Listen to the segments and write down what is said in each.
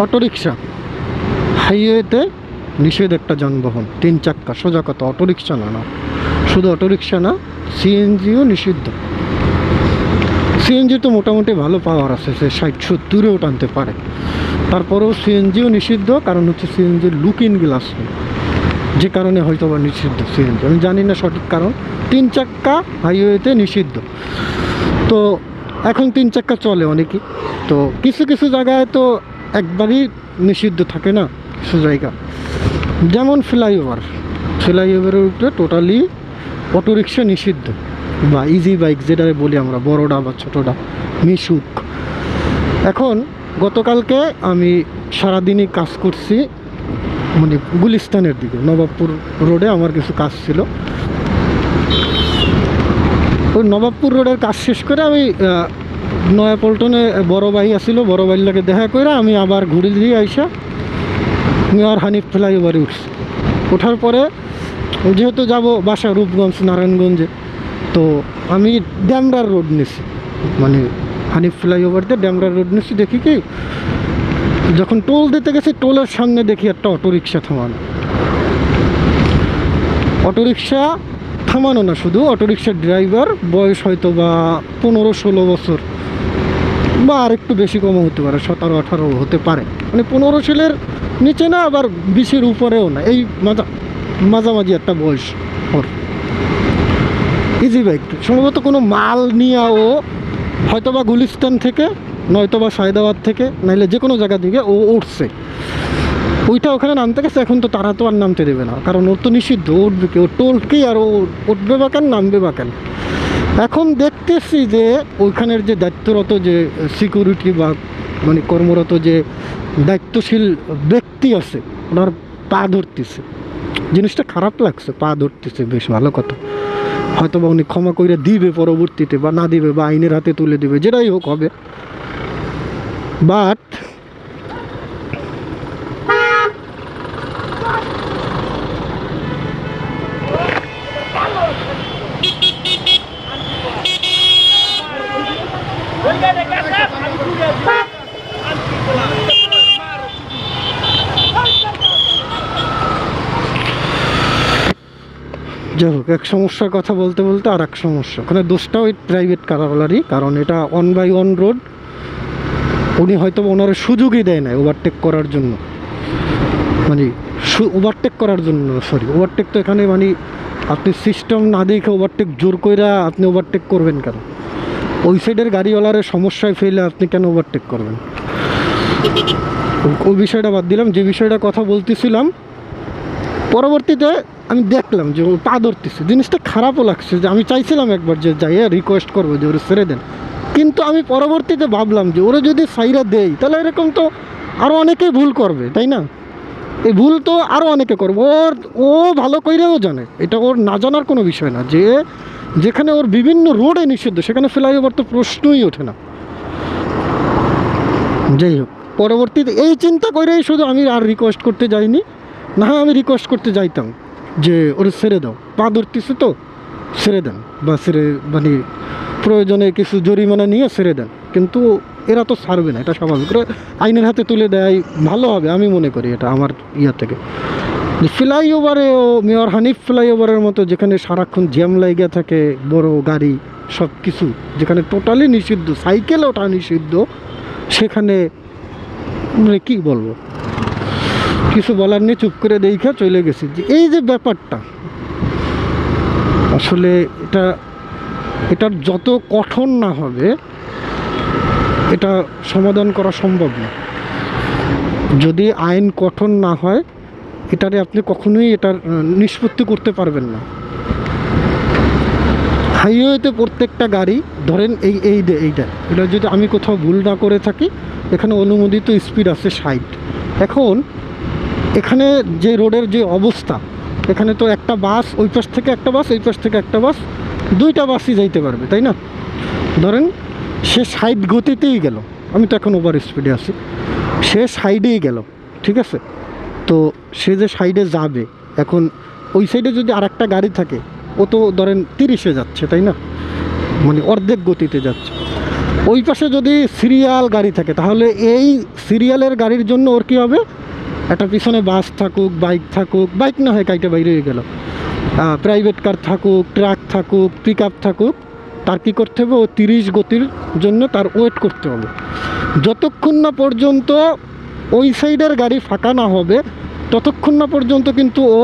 Autorickshaw হাইওয়েতে নিষেধ একটা যানবাহন, 3 চাক্কা, সোজা কথা। অটোরিকশা না, শুধু অটোরিকশা না, সিএনজিও নিষিদ্ধ। সিএনজি তো মোটামুটি ভালো পাওয়ার আছে, সে 60-70-এও টানতে পারে। তারপরেও সিএনজিও নিষিদ্ধ, কারণ হচ্ছে সিএনজির লুক ইন গ্লাস নেই, যে কারণে হয়তো বা নিষিদ্ধ সিএনজি, আমি জানি না সঠিক কারণ। 3 চাক্কা হাইওয়েতে নিষিদ্ধ। তো এখন 3 চাক্কা চলে অনেকই, তো কিছু কিছু জায়গায় তো একবারই নিষিদ্ধ থাকে না, কিছু জায়গা যেমন ফ্লাইওভারের উপরে টোটালি অটোরিকশা নিষিদ্ধ, বা ইজি বাইক যেটা বলি আমরা, বড়ডা বা ছোটোডা, মিশুক। এখন গতকালকে আমি সারাদিনই কাজ করছি মানে গুলিস্তানের দিকে, নবাবপুর রোডে আমার কিছু কাজ ছিল। ওই নবাবপুর রোডের কাজ শেষ করে আমি নয়াপল্টনে বড় ভাই আসছিল, বড় ভাইয়ের লাগে দেখা করে আমি আবার ঘুরে দিয়ে আইসা মেয়র হানিফ ফ্লাইওভারে উঠছি। ওঠার পরে যেহেতু যাব বাসা রূপগঞ্জ নারায়ণগঞ্জে, তো আমি ড্যামরার রোড নিছি, মানে হানিফ ফ্লাইওভার দিয়ে ড্যামরার রোড নিছি। দেখি কি, যখন টোল দিতে গেছি, টোলের সামনে দেখি একটা অটোরিকশা থামানো। অটোরিকশা থামানো না, শুধু অটোরিকশার ড্রাইভার, বয়স হয়তো বা 15-16 বছর, বা আর একটু বেশি কমও হতে পারে, 17-18 হতে পারে, মানে 15 সালের নিচে না, আবার 20-এর উপরেও না, এই মাঝামাঝি একটা বয়স ওর। ইজি বাইক, সম্ভবত কোনো মাল নিয়ে ও হয়তো বা গুলিস্তান থেকে, নয়তো বা সায়দাবাদ থেকে, নাইলে যে কোনো জায়গা থেকে ও উঠছে। ওইটা ওখানে নামতে গেছে। এখন তো তারা তো আর নামতে দেবে না, কারণ ওর তো নিষিদ্ধ, উঠবে কি, ওর টোলকেই, আর ও উঠবে বা কেন, নামবে বা কেন। এখন দেখতেছি যে ওইখানের যে দায়িত্বরত যে সিকিউরিটি বা মানে কর্মরত যে দায়িত্বশীল ব্যক্তি আছে, ওনার পা ধরতেছে। জিনিসটা খারাপ লাগছে, পা ধরতেছে, বেশ ভালো কথা। হয়তো বা উনি ক্ষমা করে দিবে পরবর্তীতে, বা না দিবে, বা আইনের হাতে তুলে দিবে, যেটাই হোক হবে। বাট যাই হোক, এক সমস্যার কথা বলতে বলতে আর এক সমস্যা। ওখানে দোষটা ওই প্রাইভেট কারওয়ালারই, কারণ এটা 1/1 রোড। উনি হয়তো ওনার সুযোগই দেয় না ওভারটেক করার জন্য, মানে ওভারটেক করার জন্য, সরি, ওভারটেক তো এখানে মানে আপনি সিস্টেম না দেখে ওভারটেক জোর কইরা আপনি ওভারটেক করবেন কেন? ওই সাইডের গাড়িওয়ালার সমস্যায় ফেলে আপনি কেন ওভারটেক করবেন? ওই বিষয়টা বাদ দিলাম, যে বিষয়টা কথা বলতেছিলাম, পরবর্তীতে আমি দেখলাম যে ও পা ধরতেছে। জিনিসটা খারাপও লাগছে, যে আমি চাইছিলাম একবার যে যাইয়া রিকোয়েস্ট করবো যে ওরা ছেড়ে দেন, কিন্তু আমি পরবর্তীতে ভাবলাম যে ওরা যদি সাইরা দেয়, তাহলে এরকম তো আরও অনেকেই ভুল করবে, তাই না? এই ভুল তো আরও অনেকে করবে। ও ভালো কইরেও জানে, এটা ওর না জানার কোনো বিষয় না, যে যেখানে ওর বিভিন্ন রোডে নিষিদ্ধ, সেখানে ফ্লাইওভার তো প্রশ্নই ওঠে না। যাই হোক, পরবর্তীতে এই চিন্তা করেই শুধু আমি আর রিকোয়েস্ট করতে যাইনি, না আমি রিকোয়েস্ট করতে যাইতাম যে ওরা ছেড়ে দাও, পা ধরতেছে তো ছেড়ে দেন, বা ছেড়ে মানে প্রয়োজনে কিছু জরিমানা নিয়ে ছেড়ে দেন। কিন্তু এরা তো ছাড়বে না, এটা স্বাভাবিক। আইনের হাতে তুলে দেয় ভালো হবে, আমি মনে করি এটা আমার ইয়া থেকে। ফ্লাইওভারেও মেয়র হানিফ ফ্লাইওভারের মতো, যেখানে সারাক্ষণ জ্যাম লাইগা থাকে, বড় গাড়ি সব কিছু, যেখানে টোটালি নিষিদ্ধ, সাইকেল ওঠা নিষিদ্ধ, সেখানে মানে কী বলবো, কিছু বলার নেই, চুপ করে দেখে চলে গেছি। যে এই যে ব্যাপারটা, আসলে এটার যত কঠোর না হবে, এটা সমাধান করা সম্ভব না। যদি আইন কঠোর না হয়, এটারে আপনি কখনোই এটার নিষ্পত্তি করতে পারবেন না। হাইওয়েতে প্রত্যেকটা গাড়ি ধরেন এইটা এটা যদি আমি কোথাও ভুল না করে থাকি, এখানে অনুমোদিত স্পিড আছে 60। এখন এখানে যে রোডের যে অবস্থা, এখানে তো একটা বাস ওই পাশ থেকে একটা বাস, ওই পাশ থেকে একটা বাস, 2টা বাসই যাইতে পারবে, তাই না? ধরেন সে 60 গতিতেই গেল, আমি তো এখন ওভার স্পিডে আছি, সে সাইডেই গেল, ঠিক আছে? তো সে যে সাইডে যাবে, এখন ওই সাইডে যদি আর একটা গাড়ি থাকে, ও তো ধরেন 30-এ যাচ্ছে, তাই না? মানে অর্ধেক গতিতে যাচ্ছে। ওই পাশে যদি সিরিয়াল গাড়ি থাকে তাহলে এই সিরিয়ালের গাড়ির জন্য ওর কী হবে, একটা পিছনে বাস থাকুক, বাইক থাকুক, বাইক না হয় কাইটে বাইরে হয়ে গেল, প্রাইভেট কার থাকুক, ট্রাক থাকুক, পিক আপ থাকুক, তার কী করতে হবে, ও 30 গতির জন্য তার ওয়েট করতে হবে। যতক্ষণ না পর্যন্ত ওই সাইডের গাড়ি ফাঁকা না হবে ততক্ষণ না পর্যন্ত কিন্তু ও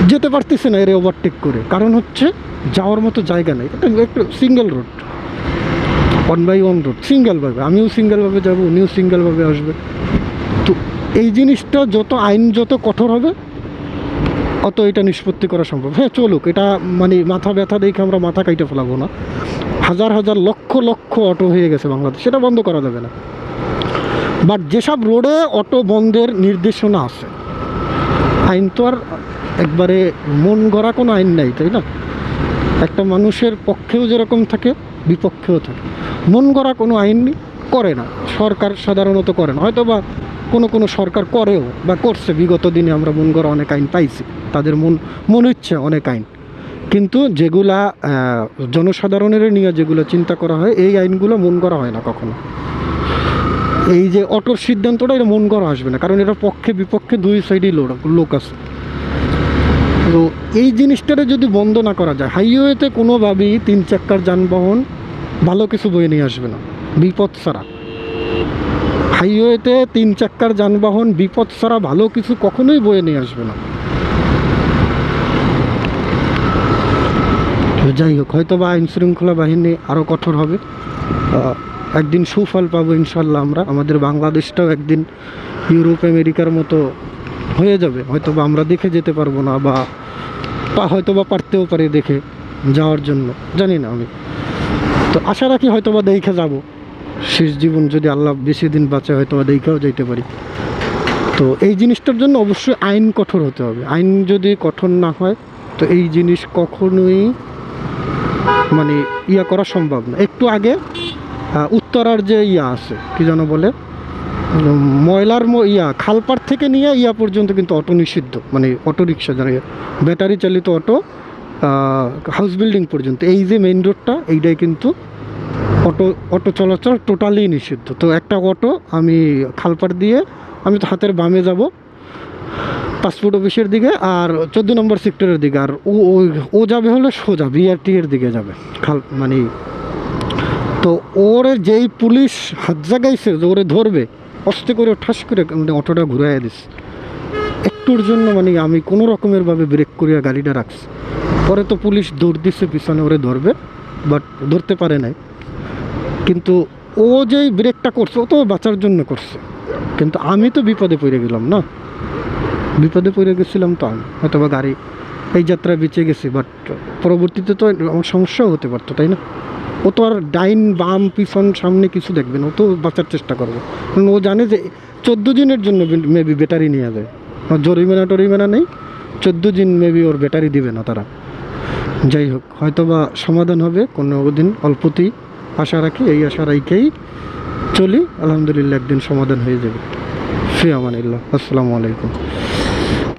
যেতে পারতেছে না এর ওভারটেক করে। কারণ হচ্ছে যাওয়ার মতো জায়গা নেই, এটা একটু সিঙ্গেল রোড, 1x1 রোড, সিঙ্গেলভাবে, আমিও সিঙ্গেলভাবে যাবো, উনিও সিঙ্গেলভাবে আসবে। তো এই জিনিসটা যত আইন যত কঠোর হবে অত এটা নিষ্পত্তি করা সম্ভব। হ্যাঁ চলুক, এটা মানে মাথা ব্যথা দেখে আমরা মাথা কাইটে ফেলাবো না। হাজার হাজার লক্ষ লক্ষ অটো হয়ে গেছে বাংলাদেশ, সেটা বন্ধ করা যাবে না। বাট যেসব রোডে অটো বন্ধের নির্দেশনা আছে, আইন তো আর একবারে মন গড়া কোনো আইন নাই, তাই না? একটা মানুষের পক্ষেও যেরকম থাকে বিপক্ষেও থাকে, মন গড়া কোনো আইন করে না সরকার, সাধারণত করে না। হয়তো বা কোনো সরকার করেও বা করছে, বিগত দিনে আমরা মন গড়া অনেক আইন পাইছি, তাদের মন ইচ্ছে অনেক আইন, কিন্তু যেগুলা জনসাধারণের নিয়ে যেগুলো চিন্তা করা হয় এই আইনগুলো মন করা হয় না কখনো। এই যে অটোর সিদ্ধান্তটা এটা মন করা আসবে না, কারণ এটার পক্ষে বিপক্ষে দুই সাইডেই লোক আছে। তো এই জিনিসটারে যদি বন্ধ না করা যায়, হাইওয়েতে কোনোভাবেই 3 চাক্কার যানবাহন ভালো কিছু বয়ে নিয়ে আসবে না বিপদ ছাড়া। হাইওয়েতে 3 চাক্কার যানবাহন বিপদ ছাড়া ভালো কিছু কখনোই বয়ে নিয়ে আসবে না। যাই হোক, হয়তো বা আইন শৃঙ্খলা বাহিনী আরও কঠোর হবে, একদিন সুফল পাবো ইনশাল্লাহ আমরা। আমাদের বাংলাদেশটাও একদিন ইউরোপ আমেরিকার মতো হয়ে যাবে, হয়তো বা আমরা দেখে যেতে পারবো না, বা হয়তো বা পারতেও পারি দেখে যাওয়ার জন্য, জানি না আমি। তো আশা রাখি হয়তো বা দেখে যাবো, শেষ জীবন যদি আল্লাহ বেশি দিন বাঁচে হয়তো বা দেখেও যেতে পারি। তো এই জিনিসটার জন্য অবশ্যই আইন কঠোর হতে হবে। আইন যদি কঠোর না হয় তো এই জিনিস কখনোই মানে করা সম্ভব না। একটু আগে উত্তরার যে আছে কি যেন বলে, ময়লার খালপাড় থেকে নিয়ে পর্যন্ত কিন্তু অটো নিষিদ্ধ, মানে অটো রিক্সা যারা ব্যাটারি চালিত অটো হাউস বিল্ডিং পর্যন্ত, এই যে মেইন রোডটা এইটাই কিন্তু অটো চলাচল টোটালি নিষিদ্ধ। তো একটা অটো আমি খালপাড় দিয়ে, আমি তো হাতের বামে যাব পাসপোর্ট অফিসের দিকে আর 14 নম্বর সেক্টরের দিকে, আর ও যাবে হলে সোজা বিআরটি এর দিকে যাবে মানে। তো ওরে যেই পুলিশ হাত জাগাইছে যে ওরে ধরবে, অস্তে করে ঠাস করে অটোটা ঘুরাইয়া দিস একটুর জন্য, মানে আমি কোনো রকমেরভাবে ব্রেক করিয়া গাড়িটা রাখছি। পরে তো পুলিশ দৌড় দিচ্ছে পিছনে ওরে ধরবে, বাট ধরতে পারে নাই। কিন্তু ও যেই ব্রেকটা করছে ও তো বাঁচার জন্য করছে, কিন্তু আমি তো বিপদে পড়ে গেলাম না, বিপদে পড়ে গেছিলাম তো আমি, হয়তো বা গাড়ি এই যাত্রায় বেঁচে গেছি, বাট পরবর্তীতে তো আমার সমস্যাও হতে পারতো, তাই না? ও তো আর ডাইন বাম পিছন সামনে কিছু দেখবে না, ও তো বাঁচার চেষ্টা করবে, কারণ ও জানে যে 14 দিনের জন্য মেবি ব্যাটারি নিয়ে যায়, জরিমানা নেই, 14 দিন মেবি ওর ব্যাটারি দিবে না তারা। যাই হোক, হয়তো বা সমাধান হবে কোনো দিন, অল্পতেই আশা রাখি, এই আশা রাখেই চলি, আলহামদুলিল্লাহ একদিন সমাধান হয়ে যাবে। ফি আমানিল্লাহ, আসসালামু আলাইকুম।